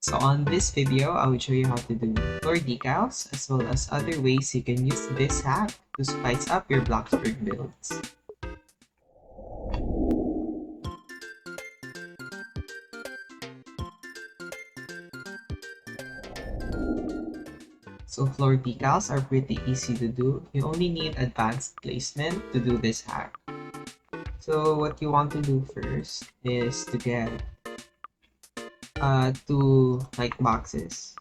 So on this video, I will show you how to do floor decals as well as other ways you can use this hack to spice up your Bloxburg builds. So floor decals are pretty easy to do. You only need advanced placement to do this hack. So what you want to do first is to get two light boxes.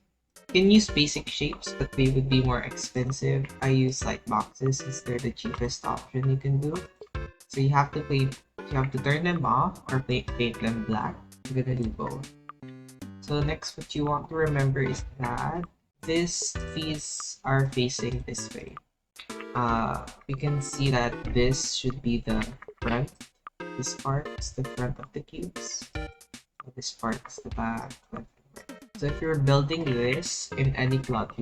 You can use basic shapes, but they would be more expensive. I use light boxes since they're the cheapest option you can do. So you have to turn them off or paint them black. I'm gonna do both. So next, what you want to remember is that these fees are facing this way. You can see that this should be the front. This part is the front of the cubes. This part is the back. So if you're building this in any plot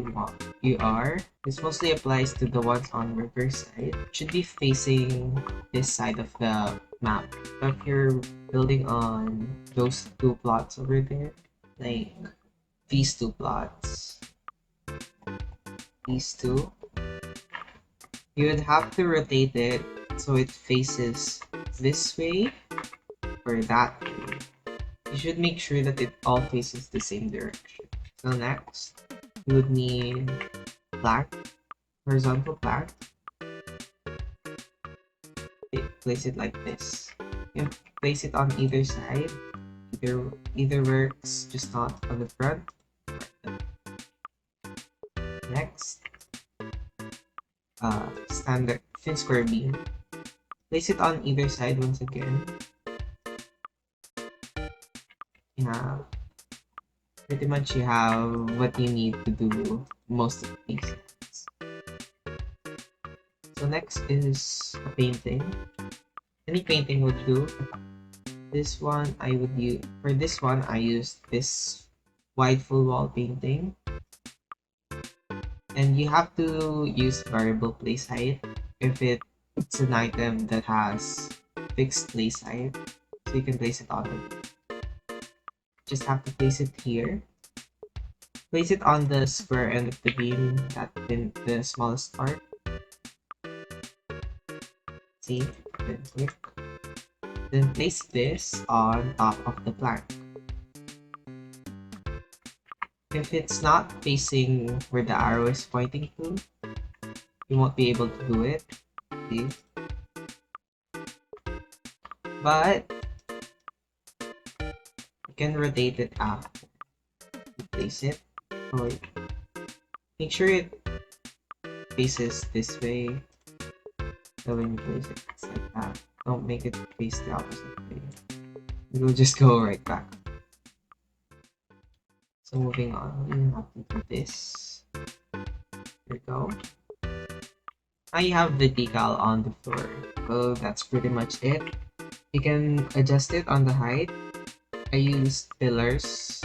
this mostly applies to the ones on Riverside. It should be facing this side of the map. But if you're building on those two plots over there, like these two plots, these two, you would have to rotate it so it faces this way or that way. You should make sure that it all faces the same direction. So next, you would need plank, horizontal plank. Place it like this. You can place it on either side. Either works, just not on the front. Next, standard thin square beam. Place it on either side once again. Pretty much you have what you need to do most of these things. So next is a painting. Any painting would do. This one I would use, for this one I used this wide full wall painting. And you have to use variable place height if it's an item that has fixed place height. So you can place it on it. Just have to place it here. Place it on the square end of the beam, the smallest part. See? Then click. Then place this on top of the plank. If it's not facing where the arrow is pointing to, you won't be able to do it. See? But you can rotate it after. You place it. Oh, wait. Make sure it faces this way. So when you place it, it's like that. Don't make it face the opposite way. It will just go right back. So moving on, you have to do this. There we go. Now you have the decal on the floor. So that's pretty much it. You can adjust it on the height. I used pillars.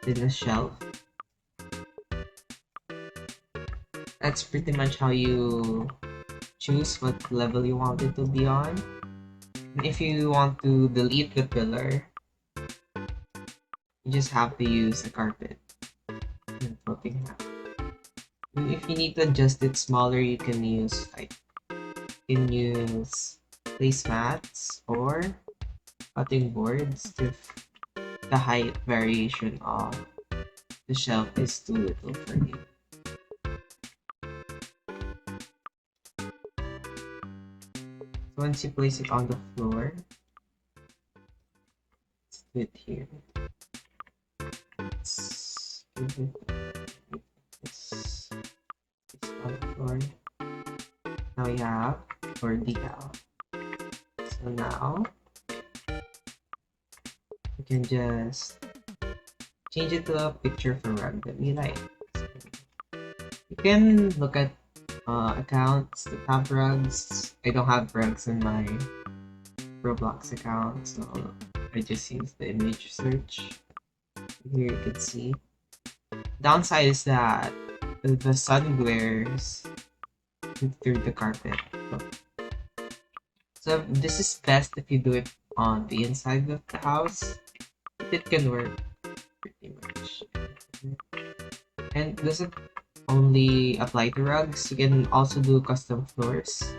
In a shelf. That's pretty much how you choose what level you want it to be on. And if you want to delete the pillar, you just have to use a carpet. And if you need to adjust it smaller, you can use placemats or cutting boards if the height variation of the shelf is too little for you. So once you place it on the floor, let's do it here. Let's give it this on the floor. Now we have floor decal. So now you can just change it to a picture for rug that we like. So you can look at accounts that have rugs. I don't have rugs in my Roblox account, so I just use the image search. Here you can see. Downside is that the sun glares through the carpet. So this is best if you do it on the inside of the house, it can work pretty much. And doesn't only apply to rugs, you can also do custom floors.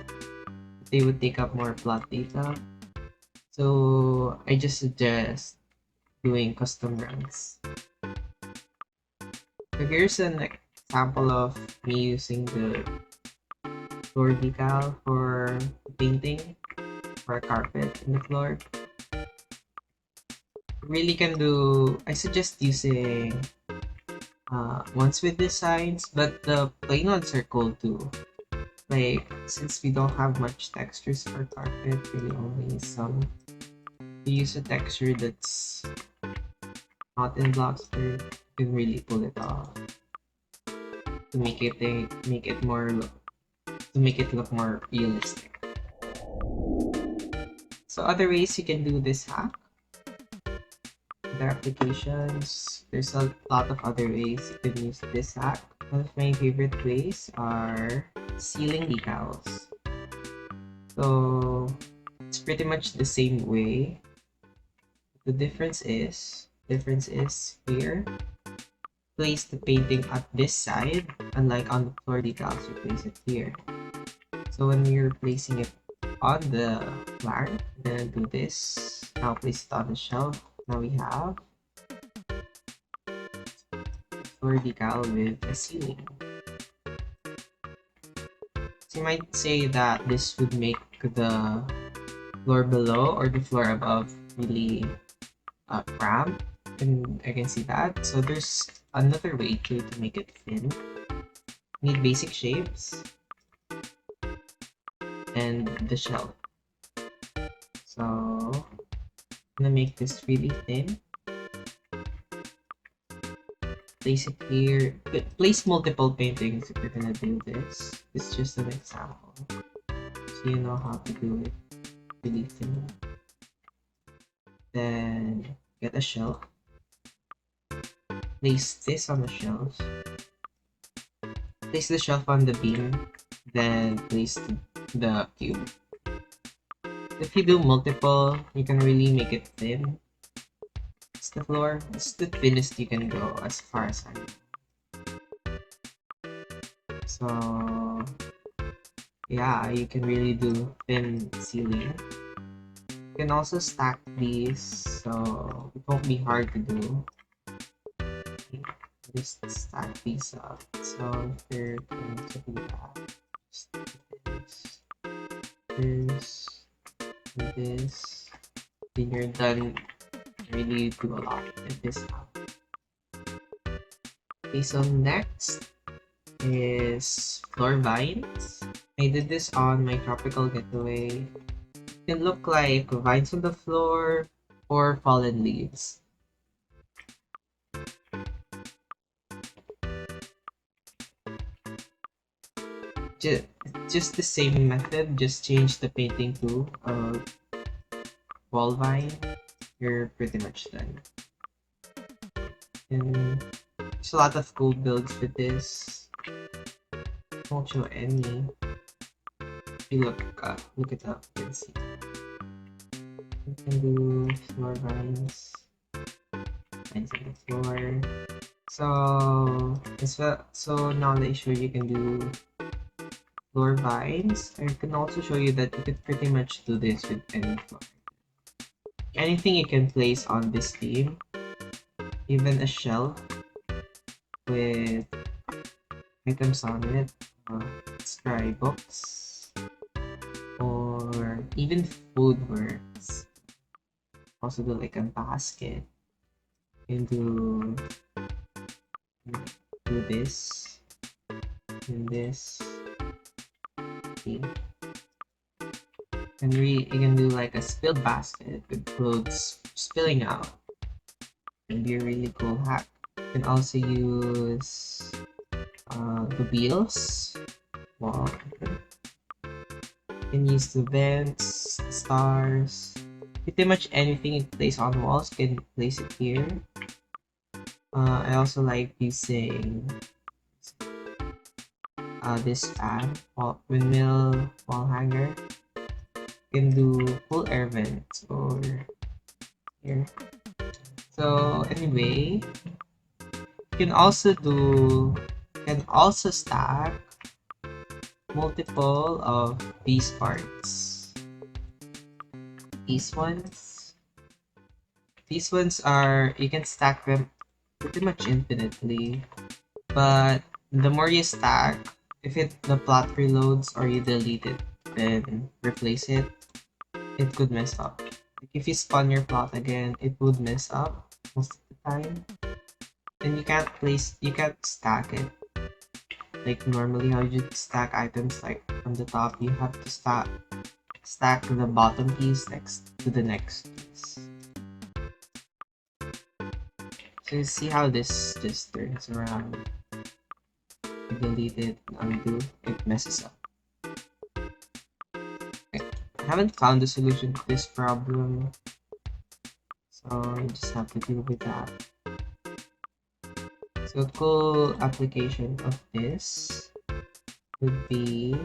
They would take up more plot data. So I just suggest doing custom rugs. So here's an example of me using the floor decal for painting for a carpet in the floor. Really can do, I suggest using ones with designs, but the plain ones are cool too. Like, since we don't have much textures for carpet, really only some, we use a texture that's not in Bloxburg, you can really pull it off to make it more to make it look more realistic. So other ways you can do this hack, other applications, there's a lot of other ways you can use this hack. One of my favorite ways are ceiling decals. So it's pretty much the same way. The difference is here, place the painting at this side, unlike on the floor decals, you place it here. So when you're placing it on the plank, then do this. Now place it on the shelf. Now we have floor decal with a ceiling. So you might say that this would make the floor below or the floor above really cramped, and I can see that. So there's another way to make it thin. Need basic shapes and the shelf. So I'm gonna make this really thin. Place it here. Place multiple paintings if you're gonna do this. This is just an example, so you know how to do it really thin. Then get a shelf. Place this on the shelf. Place the shelf on the beam. Then place the cube. If you do multiple, you can really make it thin. It's the floor. It's the thinnest you can go as far as I know. So yeah, you can really do thin ceiling. You can also stack these, so it won't be hard to do. Just stack these up. So if you're going to do that, just this, this, then you're done. Really do a lot at this time. Okay, so next is floor vines. I did this on my tropical getaway. It can look like vines on the floor or fallen leaves. Just the same method, just change the painting to a wall vine. You're pretty much done. And there's a lot of cool builds with this. Won't show any. If you look it up, you can see. You can do floor vines. Vines on the floor. So now that I showed you can do floor vines, I can also show you that you could pretty much do this with any floor. Anything you can place on this theme, even a shelf with items on it, sky books, or even food works. Also do like a basket. You can do this and this. Okay. And you can do like a spilled basket with clothes spilling out. Can be a really cool hack. You can also use the wheels. Wow. You can use the vents, the stars. Pretty much anything you place on walls, you can place it here. I also like using this fan, windmill wall hanger. You can do full air vents or here. So anyway, you can also stack multiple of these parts. These ones. These ones are, you can stack them pretty much infinitely, but the more you stack, if the plot reloads or you delete it, then replace it, it could mess up. Like if you spawn your plot again, it would mess up most of the time. And you can't stack it. Like normally how you stack items like from the top, you have to stack the bottom piece next to the next piece. So you see how this just turns around. You delete it, undo, it messes up. Okay. I haven't found the solution to this problem, so you just have to deal with that. So a cool application of this would be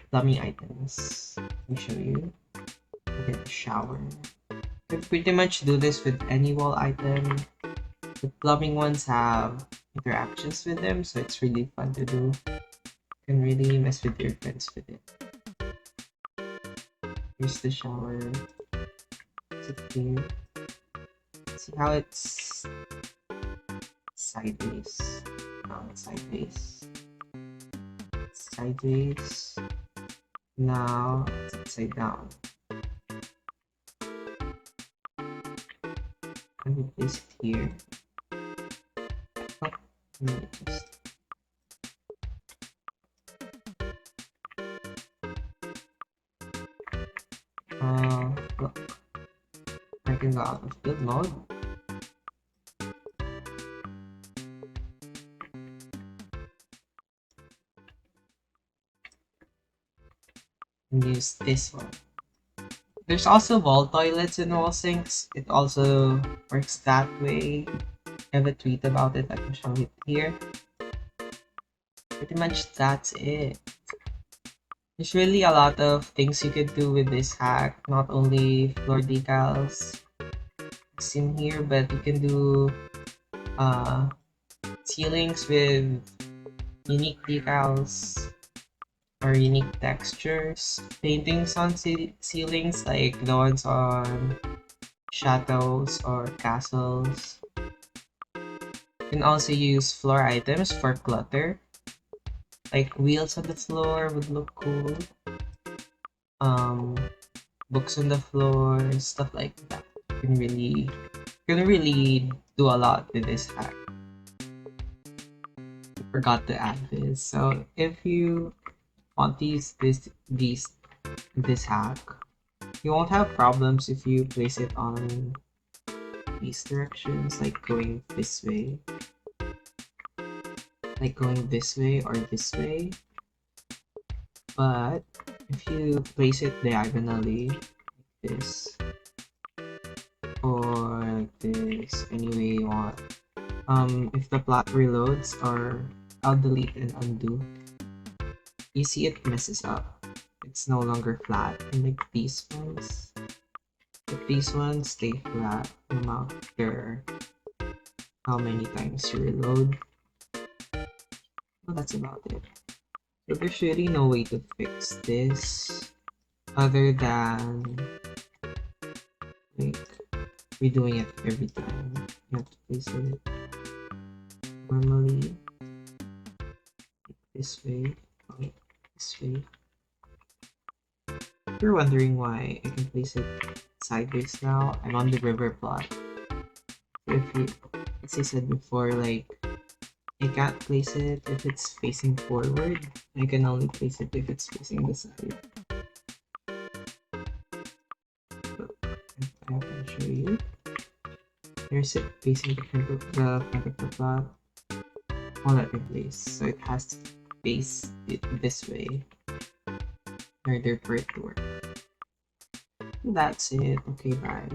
dummy items. Let me show you. Get a shower. You can pretty much do this with any wall item. The plumbing ones have interactions with them, so it's really fun to do. You can really mess with your friends with it. Here's the shower. Is it clear? See how it's sideways? No, it's sideways. It's sideways. Now it's upside down. Let me place it here. Oh, let me just. Look. I can go out of build mode. And use this one. There's also wall toilets and wall sinks. It also works that way. I have a tweet about it. I can show it here. Pretty much that's it. There's really a lot of things you could do with this hack. Not only floor decals in here, but you can do ceilings with unique decals or unique textures. Paintings on ceilings like the ones on chateaus or castles. You can also use floor items for clutter. Like wheels on the floor would look cool. Books on the floor, stuff like that. You can really do a lot with this hack. I forgot to add this. So if you want to use this hack, you won't have problems if you place it on these directions, like going this way. Like going this way or this way. But if you place it diagonally, like this, or like this, any way you want. If the plot reloads, or I'll delete and undo, you see it messes up. It's no longer flat. And like these ones, if these ones stay flat no matter how many times you reload. Well, that's about it. So there's really no way to fix this other than like redoing it every time. You have to place it normally this way, this way. If you're wondering why I can place it sideways now, I'm on the river plot. So if you, as I said before, like I can't place it if it's facing forward. I can only place it if it's facing the side. So, if I can show you. There's it facing the front of the plot. Won't let me place, so it has to face it this way in order for it to work. That's it. Okay, bye.